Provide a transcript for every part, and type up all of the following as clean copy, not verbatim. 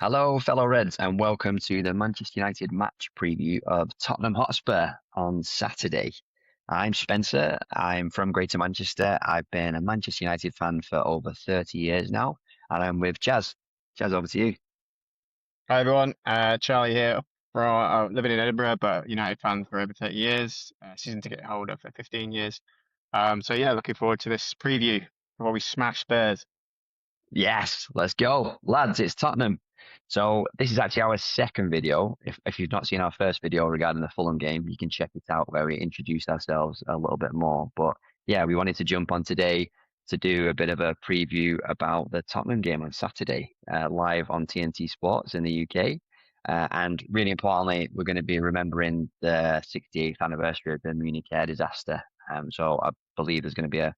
Hello, fellow Reds, and welcome to the Manchester United match preview of Tottenham Hotspur on Saturday. I'm Spencer. I'm from Greater Manchester. I've been a Manchester United fan for over 30 years now, and I'm with Jazz. Jazz, over to you. Hi everyone, Charlie here from living in Edinburgh, but United fan for over 30 years, season ticket holder for 15 years. So yeah, looking forward to this preview before we smash Spurs. Yes, let's go. Lads, it's Tottenham. So this is actually our second video. If you've not seen our first video regarding the Fulham game, you can check it out where we introduced ourselves a little bit more. But yeah, we wanted to jump on today to do a bit of a preview about the Tottenham game on Saturday, live on TNT Sports in the UK. And really importantly, we're going to be remembering the 68th anniversary of the Munich Air Disaster. So I believe there's going to be a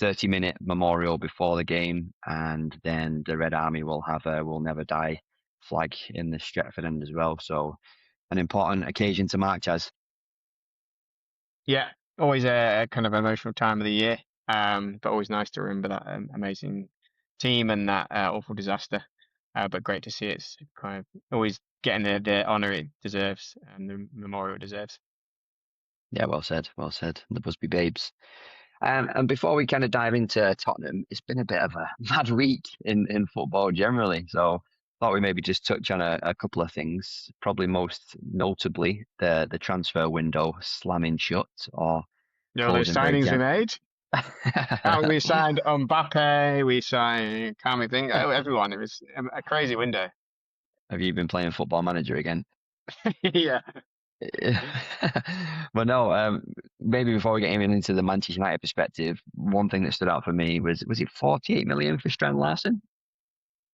30-minute memorial before the game, and then the Red Army will have a "Will Never Die" flag in the Stretford end as well. So an important occasion to mark as. Yeah, always a kind of emotional time of the year, but always nice to remember that amazing team and that awful disaster. But great to see it's kind of always getting the honour it deserves and the memorial it deserves. Yeah, well said, well said. The Busby Babes. And before we kind of dive into Tottenham, it's been a bit of a mad week in football generally. So thought we maybe just touch on a couple of things. Probably most notably the transfer window slamming shut or You know those closing very signings we gently. made? We signed Mbappe, we signed can't think everyone. It was a crazy window. Have you been playing Football Manager again? Yeah. But no, maybe before we get even into the Manchester United perspective, one thing that stood out for me was it 48 million for Strand Larsen?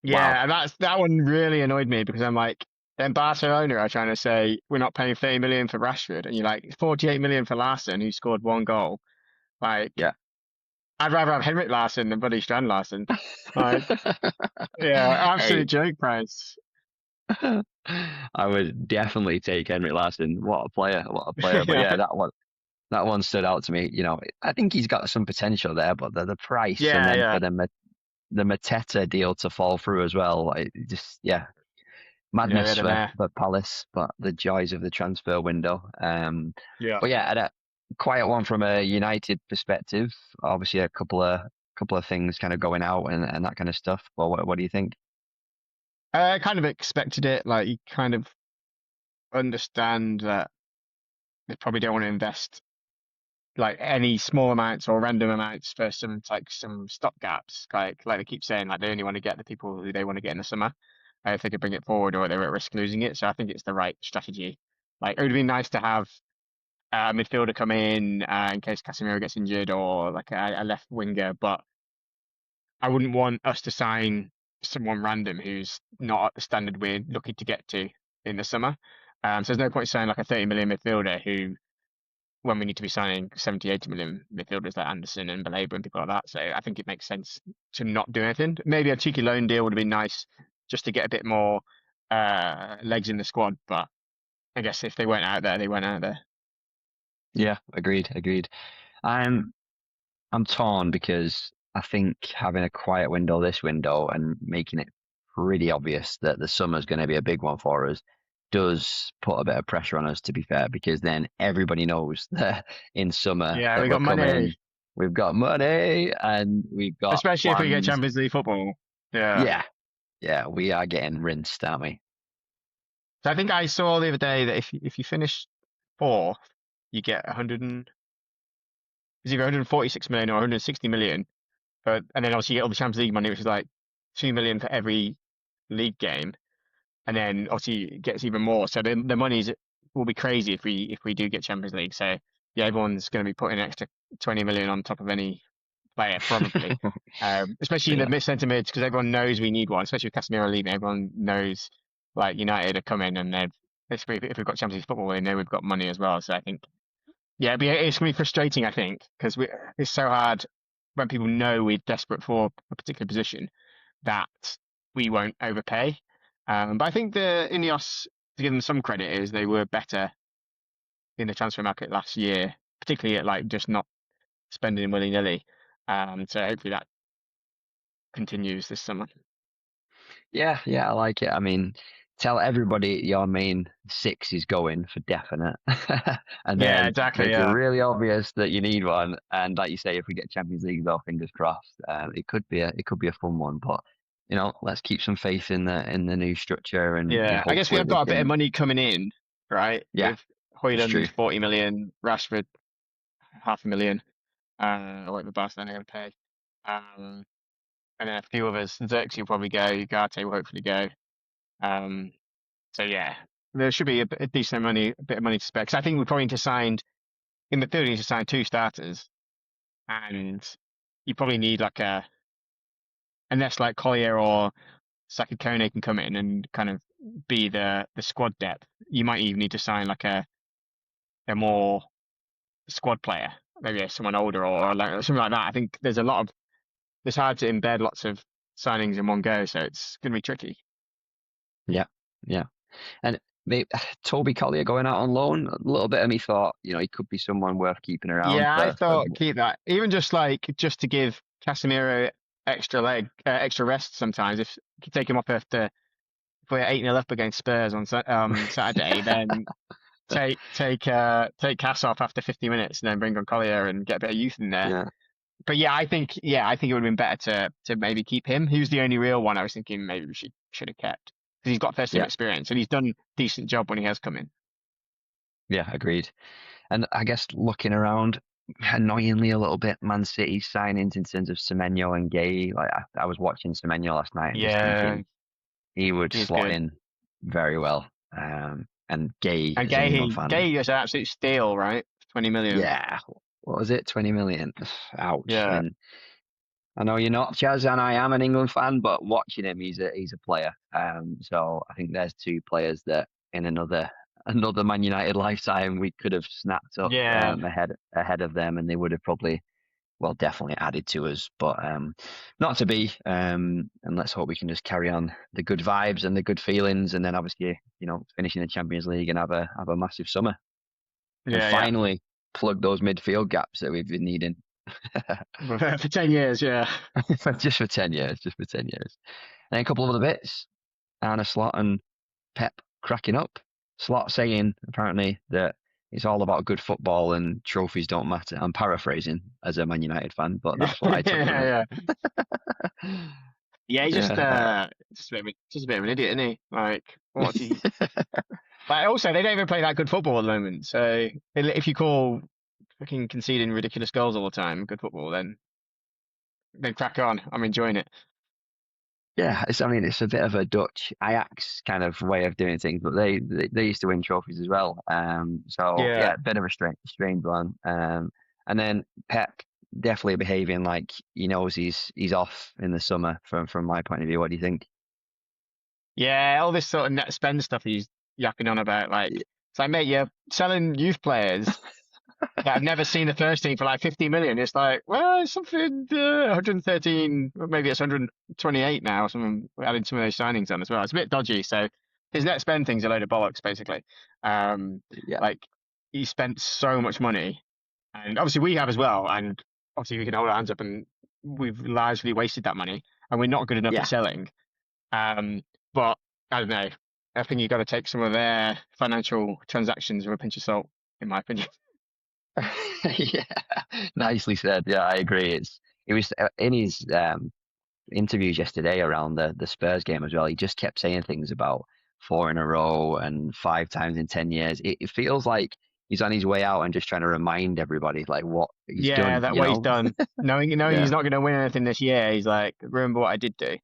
Wow. Yeah, and that one really annoyed me because I'm like, then Barcelona are trying to say we're not paying 30 million for Rashford, and you're like 48 million for Larsen, who scored one goal. Like, Yeah. I'd rather have Henrik Larsen than Buddy Strand Larsen. Like, yeah, Hey, absolute joke price. I would definitely take Henrik Larsson. What a player! What a player! But yeah, Yeah, that one stood out to me. I think he's got some potential there, but the price, and yeah, then for yeah, the Mateta deal to fall through as well, like, just yeah, yeah. We madness had him there. for Palace, but the joys of the transfer window. Yeah. But yeah, a quiet one from a United perspective. Obviously, a couple of things kind of going out and that kind of stuff. But what do you think? I kind of expected it. Like, you kind of understand that they probably don't want to invest like any small amounts or random amounts for some stopgaps. Like they keep saying, like they only want to get the people who they want to get in the summer, if they could bring it forward, or they're at risk losing it. So I think it's the right strategy. Like it would be nice to have a midfielder come in case Casemiro gets injured, or like a left winger, but I wouldn't want us to sign someone random who's not at the standard we're looking to get to in the summer. So there's no point signing like a 30 million midfielder who when we need to be signing 70, 80 million midfielders like Anderson and Baleba and people like that. So I think it makes sense to not do anything. Maybe a cheeky loan deal would have been nice just to get a bit more legs in the squad. But I guess if they weren't out there, they weren't out there. Yeah, agreed. I'm I'm torn because I think having a quiet window this window and making it pretty obvious that the summer's going to be a big one for us does put a bit of pressure on us, to be fair, because then everybody knows that in summer Yeah, that we we're got money, coming, we've got money and we've got especially if we get plans. Champions League football. Yeah. Yeah, yeah, we are getting rinsed, aren't we? So I think I saw the other day that if you finish fourth, you get 100 is either 146 million or 160 million. But and then obviously you get all the Champions League money, which is like 2 million for every league game. And then obviously it gets even more. So the monies will be crazy if we do get Champions League. So yeah, everyone's going to be putting an extra 20 million on top of any player probably, especially in the Yeah, mid centre mids because everyone knows we need one. Especially with Casemiro leaving, everyone knows like United are coming and they've if we've got Champions League football, they know we've got money as well. So I think yeah, but it's going to be frustrating. I think because it's so hard when people know we're desperate for a particular position that we won't overpay. But I think the INEOS, to give them some credit, is they were better in the transfer market last year, particularly at like just not spending willy-nilly. So hopefully that continues this summer. Yeah, I like it. I mean, tell everybody your main six is going for definite, and Yeah, then exactly. make it Yeah, really obvious that you need one. And like you say, if we get Champions League, though, fingers crossed, it could be a fun one. But let's keep some faith in the new structure, and yeah. I guess we hopefully have we got a bit of can. money coming in, right? Yeah, With it's true. Højlund 40 million, Rashford 500,000, or whatever Barcelona are going to pay. Um, and then a few others. Xerxes will probably go. Ugarte will hopefully go. Um, so yeah, there should be a decent money, a bit of money to spare. 'Cause I think we probably need to sign in midfield. We need to sign two starters, and you probably need like unless like Collier or Saka Kone can come in and kind of be the squad depth. You might even need to sign like a more squad player, maybe someone older or like, something like that. I think it's hard to embed lots of signings in one go, so it's going to be tricky. Yeah, yeah. And maybe Toby Collier going out on loan, a little bit of me thought, he could be someone worth keeping around Yeah, I for thought keep that. Even just to give Casemiro extra rest sometimes. If you take him off after if we're 8-0 up against Spurs on Saturday, then take Cass off after 50 minutes and then bring on Collier and get a bit of youth in there. yeah, But I think it would have been better to maybe keep him. He was the only real one I was thinking maybe we should have kept because he's got first team yeah, experience and he's done a decent job when he has come in. yeah, agreed. And I guess looking around, annoyingly a little bit, Man City signings in terms of Semenyo and Guéhi. Like I was watching Semenyo last night and just Yeah, thinking he would he's slot good. in very well. And Guéhi, And as an England Guéhi, fan, Guéhi is an absolute steal, right? 20 million. yeah, what was it, 20 million? Ouch. Yeah. And I know you're not, Chaz, and I am an England fan, but watching him, he's a player. So I think there's two players that in another Man United lifetime we could have snapped up Yeah. ahead of them, and they would have probably, well, definitely added to us. But not to be. And let's hope we can just carry on the good vibes and the good feelings, and then obviously finishing the Champions League and have a massive summer, and Yeah, yeah. finally plug those midfield gaps that we've been needing. For 10 years, yeah. Just for 10 years, just for 10 years. And a couple of other bits. Arne Slot and Pep cracking up. Slot saying, apparently, that it's all about good football and trophies don't matter. I'm paraphrasing as a Man United fan, but that's what I took from it. Yeah, yeah. Yeah, he's Yeah. just a bit of an idiot, isn't he? Like, what's he? But also, they don't even play that good football at the moment. So if you call fucking conceding ridiculous goals all the time good football, then crack on. I'm enjoying it. Yeah, I mean, it's a bit of a Dutch Ajax kind of way of doing things, but they used to win trophies as well. So Yeah. yeah, a bit of a strange one. And then Pep definitely behaving like he knows he's off in the summer. From my point of view, what do you think? Yeah, all this sort of net spend stuff he's yapping on about, like, it's like, mate, you're selling youth players that have never seen the first team for like 50 million. It's like, well, it's something 113, maybe it's 128 now. Something adding some of those signings on as well. It's a bit dodgy. So his net spend thing's a load of bollocks, basically. Um, Yeah, like he spent so much money, and obviously we have as well. And obviously we can hold our hands up, and we've largely wasted that money, and we're not good enough at yeah. selling. Um, but I don't know. I think you've got to take some of their financial transactions with a pinch of salt, in my opinion. Yeah, nicely said. Yeah, I agree. It was in his interviews yesterday around the Spurs game as well. He just kept saying things about four in a row and five times in 10 years. It feels like he's on his way out and just trying to remind everybody like what he's Yeah, done. that what he's done. Knowing he's Yeah, not going to win anything this year, he's like, remember what I did do.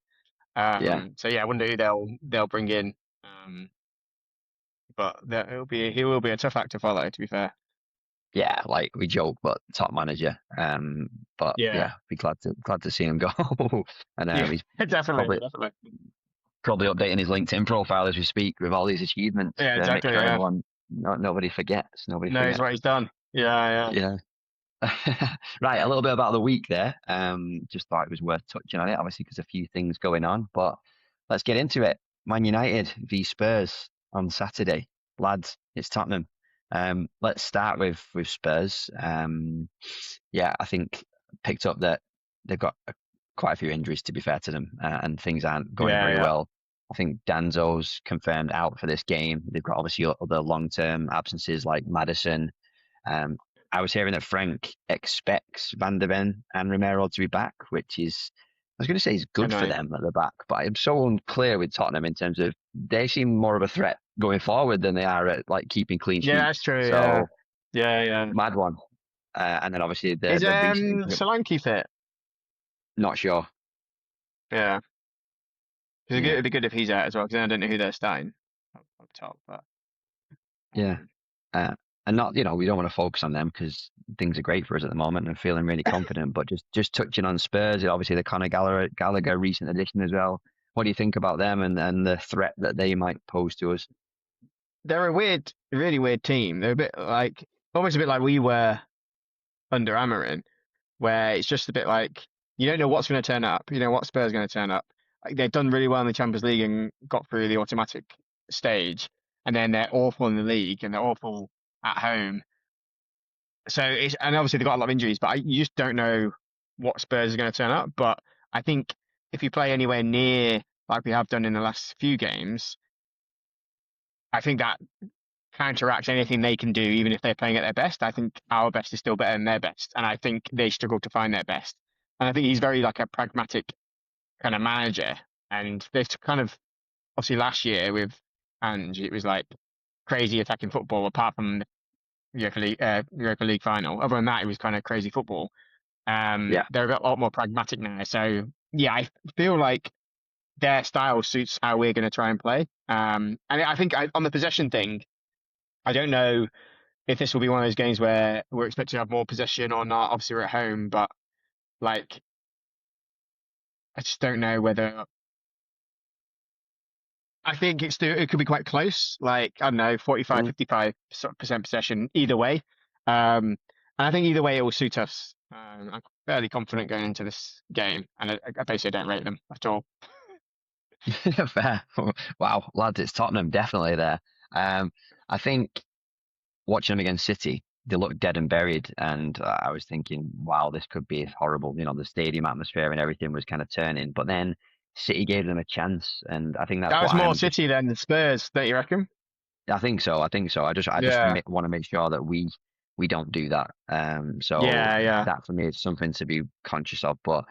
yeah, So yeah, I wonder who they'll bring in. Um, but he will be a tough act to follow, to be fair. yeah. Like we joke, but top manager. But Yeah, yeah, be glad to see him go. And yeah, he's definitely, probably definitely. probably updating his LinkedIn profile as we speak with all these achievements Yeah, to make exactly. sure Yeah, everyone, nobody forgets. Nobody knows forgets. what he's done. Yeah, yeah, Yeah. Right, a little bit about the week there. Just thought it was worth touching on it, obviously, because a few things going on. But let's get into it. Man United v Spurs on Saturday, lads. It's Tottenham. Let's start with Spurs. Yeah, I think picked up that they've got quite a few injuries. To be fair to them, and things aren't going yeah, very yeah. well. I think Danso's confirmed out for this game. They've got obviously other long-term absences like Maddison. Um, I was hearing that Frank expects Van de Ven and Romero to be back, which is, I was going to say, is good for them at the back, but I'm so unclear with Tottenham in terms of they seem more of a threat going forward than they are at like keeping clean sheets. Yeah, that's true. So Yeah. mad one. And then obviously Is the recent, Solanke fit? not sure. Yeah. Yeah. It'd be good if he's out as well, because I don't know who they're starting up top. But Yeah. And not, we don't want to focus on them because things are great for us at the moment and feeling really confident. But just touching on Spurs, obviously the Conor Gallagher recent addition as well. What do you think about them and the threat that they might pose to us? they're a really weird team. They're a bit like almost a bit like we were under Amarin, where it's just a bit like you don't know what's going to turn up. You know what Spurs are going to turn up. Like, they've done really well in the Champions League and got through the automatic stage, and then they're awful in the league and they're awful at home. So and obviously they've got a lot of injuries, but you just don't know what Spurs are going to turn up. But I think if you play anywhere near like we have done in the last few games, I think that counteracts anything they can do, even if they're playing at their best. I think our best is still better than their best, and I think they struggle to find their best. And I think he's very like a pragmatic kind of manager. And they've kind of obviously last year with Ange, it was like crazy attacking football. Apart from the Europa League final, other than that, it was kind of crazy football. Yeah. They're a lot more pragmatic now. So yeah, I feel like their style suits how we're going to try and play. And I think on the possession thing, I don't know if this will be one of those games where we're expected to have more possession or not. Obviously, we're at home, but like, I just don't know whether. I think it could be quite close. Like, I don't know, 45, 55% possession either way. And I think either way it will suit us. I'm fairly confident going into this game, and I basically don't rate them at all. Fair. Wow, lads, it's Tottenham definitely there. I think watching them against City, they look dead and buried, and I was thinking, wow, this could be horrible. The stadium atmosphere and everything was kind of turning, but then City gave them a chance, and I think that's That was what more City than the Spurs, don't you reckon? I think so. I just Yeah. want to make sure that we don't do that. So Yeah. that for me is something to be conscious of. But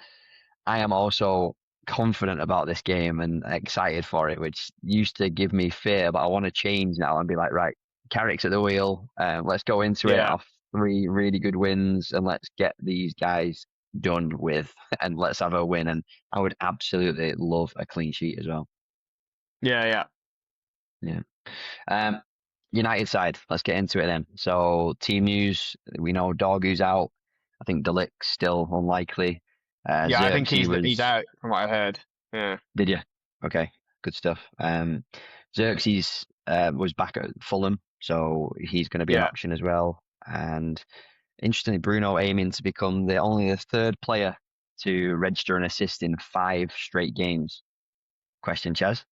I am also confident about this game and excited for it, which used to give me fear, but I want to change now and be like, right, Carrick's at the wheel. Let's go into it off 3 really good wins and let's get these guys done with and let's have a win. And I would absolutely love a clean sheet as well. Yeah. United side, let's get into it then. So team news, we know Dorgu's out. I think De Ligt's still unlikely. Yeah, I think Xerxes he's out from what I heard. Yeah. Did you? Okay, good stuff. Xerxes was back at Fulham, so he's going to be an option as well. And interestingly, Bruno aiming to become only the 3rd player to register an assist in 5 straight games. Question, Chaz?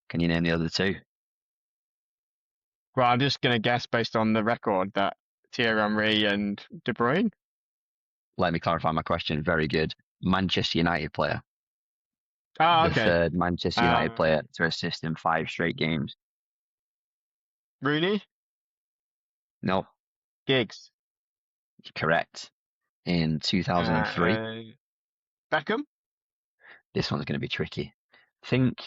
Can you name the other 2? Well, I'm just going to guess based on the record that Thierry Henry and De Bruyne. Let me clarify my question. Very good. Manchester United player. Oh, the okay. 3rd Manchester United player to assist in 5 straight games. Rooney? No. Giggs? Correct. In 2003. Beckham? This one's going to be tricky. Think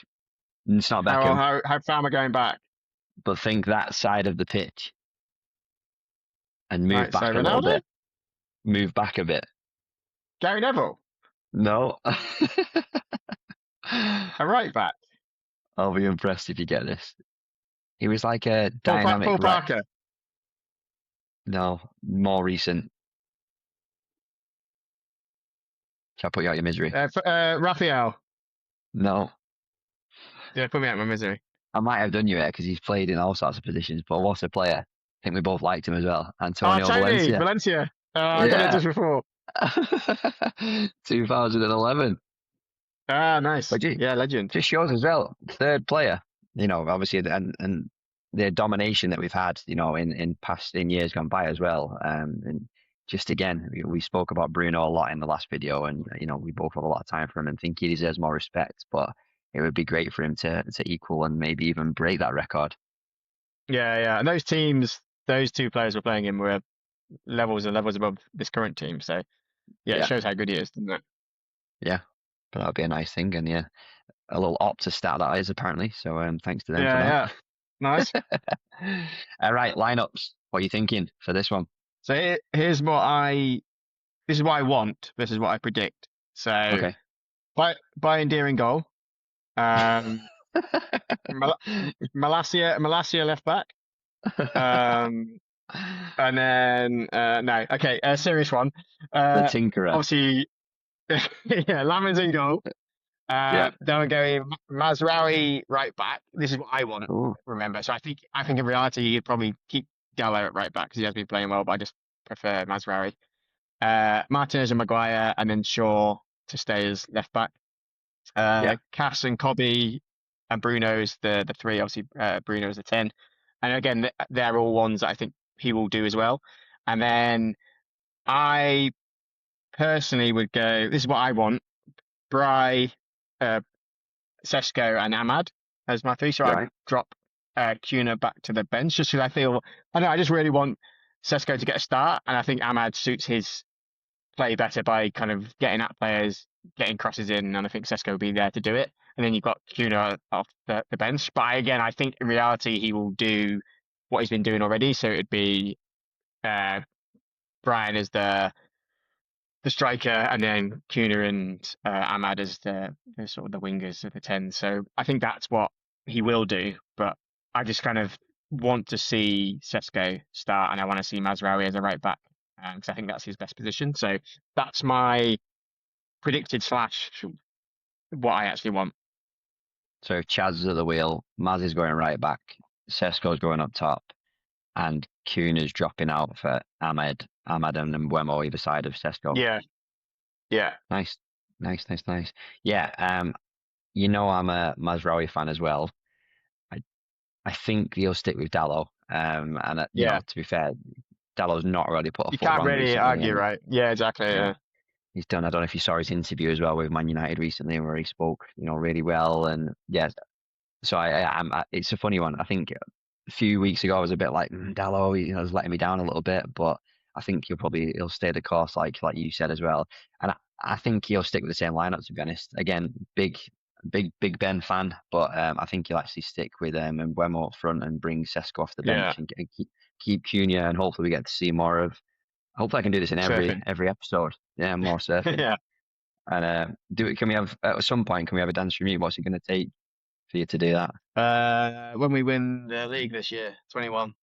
it's not Beckham. How far am I going back? But think that side of the pitch. And move back a little bit. Move back a bit. Gary Neville? No. A right back? I'll be impressed if you get this. He was like a dynamic. Paul Parker? No, more recent. Shall I put you out your misery? Raphael? No. Yeah, put me out of my misery. I might have done you it because he's played in all sorts of positions, but what's a player? I think we both liked him as well. Antonio Valencia. I got it just before. 2011. Ah, nice. Legend. Just shows as well, 3rd player. Obviously, and the domination that we've had, in years gone by as well. And just again, we spoke about Bruno a lot in the last video, and we both have a lot of time for him and think he deserves more respect. But it would be great for him to equal and maybe even break that record. Yeah. And those teams, those two players we're playing in were levels and levels above this current team. So yeah, it Yeah, shows how good he is, doesn't it? yeah. But that would be a nice thing, and yeah, a little Opta stat that is apparently. So thanks to them for Yeah. Nice. that. All right, lineups. What are you thinking for this one? So here's this is what I want versus what I predict. So Okay. by endearing goal, um, Malacia left back, um, and then no, okay, a serious one. The Tinkerer. Obviously, yeah, Lammers in goal. Yeah. Then we're going Mazraoui right back. This is what I want. Ooh. Remember, so I think in reality you'd probably keep Gallo at right back because he has been playing well, but I just prefer Mazraoui. Martinez and Maguire, and then Shaw to stay as left back. Yeah. Cass and Cobby and Bruno's the three. Obviously, Bruno's the 10. And again, they're all ones that I think he will do as well. And then I personally would go. This is what I want: Bry, Šeško, and Ahmad as my three. So I'd Right. drop Kuna back to the bench just because I feel I just really want Šeško to get a start, and I think Ahmad suits his play better by kind of getting at players, getting crosses in, and I think Šeško will be there to do it. And then you've got Kuna off the bench. But I think in reality he will do what he's been doing already. So it'd be Brian as the striker, and then Kuna and Ahmad as the sort of the wingers of the 10. So I think that's what he will do. But I just kind of want to see Šeško start, and I want to see Mazraoui as a right back because I think that's his best position. So that's my predicted / what I actually want. So if Chaz is at the wheel, Maz is going right back, Šeško's going up top, and Kuhn is dropping out for Ahmad and Mbeumo either side of Šeško. Yeah. Nice. Yeah, I'm a Mazraoui fan as well. I think he'll stick with Dallo. And to be fair, Dallo's not really put a You foot can't wrong really recently, argue, and right? Yeah, exactly. Yeah. he's done. I don't know if you saw his interview as well with Man United recently, where he spoke, really well. And yeah, so it's a funny one. I think a few weeks ago I was a bit like Dallo, was letting me down a little bit, but I think he'll stay the course, like you said as well. And I think he'll stick with the same lineup. To be honest, again, big Ben fan, but I think he'll actually stick with Mbeumo up front and bring Šeško off the bench and keep Cunha, and hopefully we get to see more of. Hopefully I can do this in Surfing. every episode. Yeah, more surfing. Yeah. And can we have at some point? Can we have a dance from you? What's it going to take for you to do that? When we win the league this year, 21.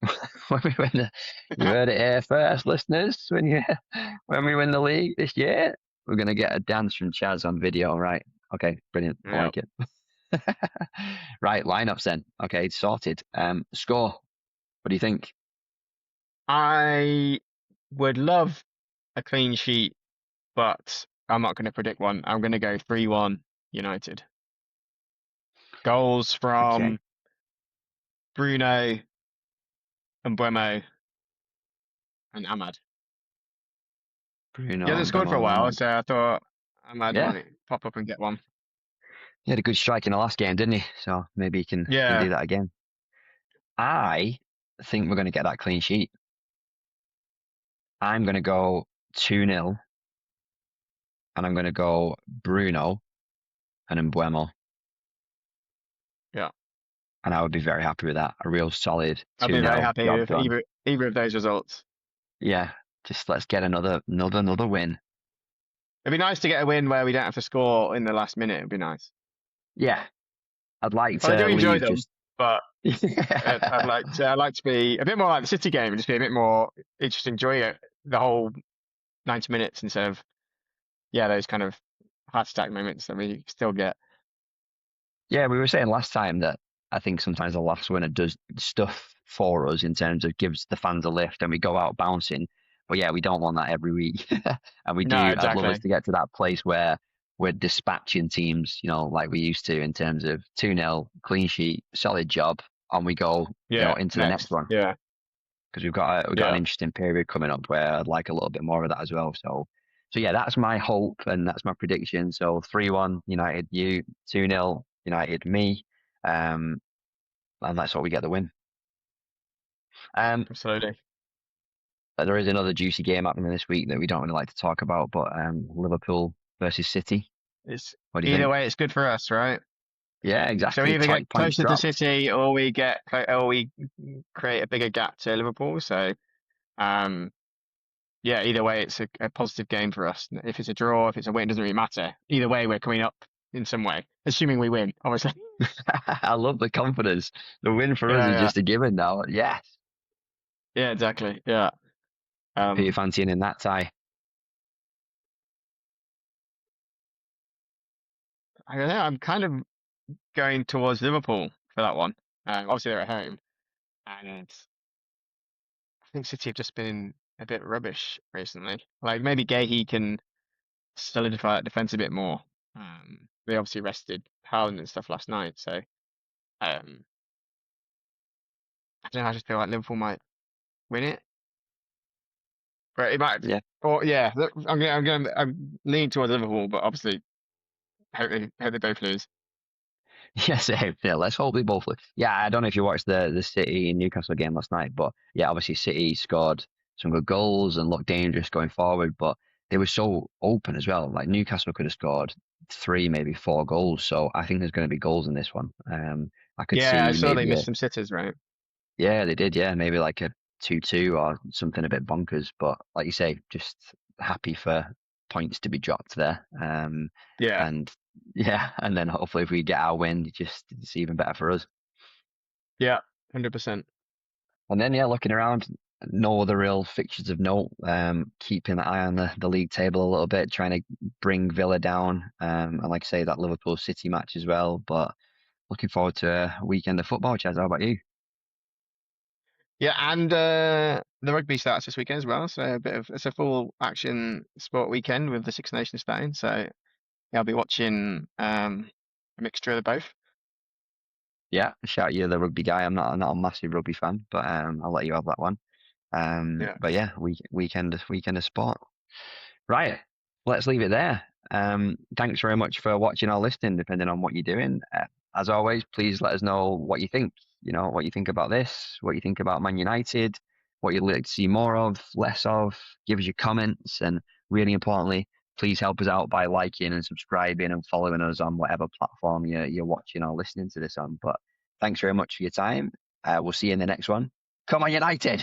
When we win you heard it here first, listeners. When we win the league this year, we're going to get a dance from Chaz on video, right? Okay, brilliant. I like it. Right, lineups then. Okay, it's sorted. Score. What do you think? I would love a clean sheet, but I'm not going to predict one. I'm going to go 3-1 United. Goals from Bruno and Mbeumo and Ahmad. Bruno. He hasn't scored for a while, so I thought Ahmad might pop up and get one. He had a good strike in the last game, didn't he? So maybe he can do that again. I think we're going to get that clean sheet. I'm going to go 2-0, and I'm going to go Bruno and Mbeumo. Yeah. And I would be very happy with that. A real solid 2-0. I'd be very happy with either of those results. Yeah, just let's get another win. It'd be nice to get a win where we don't have to score in the last minute. It'd be nice. Yeah, I'd like to. I do enjoy them, but I'd like to be a bit more like the City game and just be a bit more just enjoy it the whole 90 minutes instead of those kind of heart attack moments that we still get. Yeah, we were saying last time that I think sometimes the last winner does stuff for us in terms of gives the fans a lift and we go out bouncing. But yeah, we don't want that every week. And we do. Exactly. I'd love us to get to that place where we're dispatching teams, like we used to in terms of 2-0, clean sheet, solid job, and we go into the next one. Yeah. Because we've got an interesting period coming up where I'd like a little bit more of that as well. So yeah, that's my hope and that's my prediction. So 3-1 United, 2-0 United, me, and that's what we get the win. Absolutely. There is another juicy game happening this week that we don't really like to talk about, but Liverpool versus City. It's What do you either think? way, it's good for us, right? Yeah, So we exactly. either get Points closer to dropped. City or we create a bigger gap to Liverpool. So um, yeah, either way, it's a positive game for us. If it's a draw, if it's a win, it doesn't really matter. Either way, we're coming up in some way, assuming we win, obviously. I love the confidence. The win for us Yeah, is yeah, just a given now. Yes. yeah, exactly. Yeah. Who you Um, fancying in that tie? I don't know. I'm kind of going towards Liverpool for that one. Obviously, they're at home, and I think City have just been a bit rubbish recently. Like maybe Guéhi can solidify that defense a bit more. They obviously rested Haaland and stuff last night, so I don't know. I just feel like Liverpool might win it, but it might. Yeah. Or yeah, I'm leaning towards Liverpool, but obviously hope they both lose. Yes, yeah, let's hope they both. Yeah, I don't know if you watched the City and Newcastle game last night, but yeah, obviously City scored some good goals and looked dangerous going forward, but they were so open as well. Like Newcastle could have scored three, maybe four goals. So I think there's going to be goals in this one. I could Yeah, I see saw they maybe missed some sitters, right? yeah, they did. Yeah, maybe like a 2-2 or something a bit bonkers. But like you say, just happy for points to be dropped there. Yeah, And yeah, and then hopefully if we get our win, it's even better for us. yeah, 100%. And then yeah, looking around, no other real fixtures of note. Keeping an eye on the league table a little bit, trying to bring Villa down. And like I say, that Liverpool City match as well. But looking forward to a weekend of football, Chaz. How about you? Yeah, and the rugby starts this weekend as well, so it's a full action sport weekend with the Six Nations starting. So yeah, I'll be watching a mixture of the both. Yeah, shout you the rugby guy. I'm not a massive rugby fan, but I'll let you have that one. Yeah. But yeah, weekend of sport. Right, let's leave it there. Thanks very much for watching or listening, depending on what you're doing. As always, please let us know what you think. What you think about this, what you think about Man United, what you'd like to see more of, less of. Give us your comments, and really importantly, please help us out by liking and subscribing and following us on whatever platform you're watching or listening to this on. But thanks very much for your time. We'll see you in the next one. Come on, United!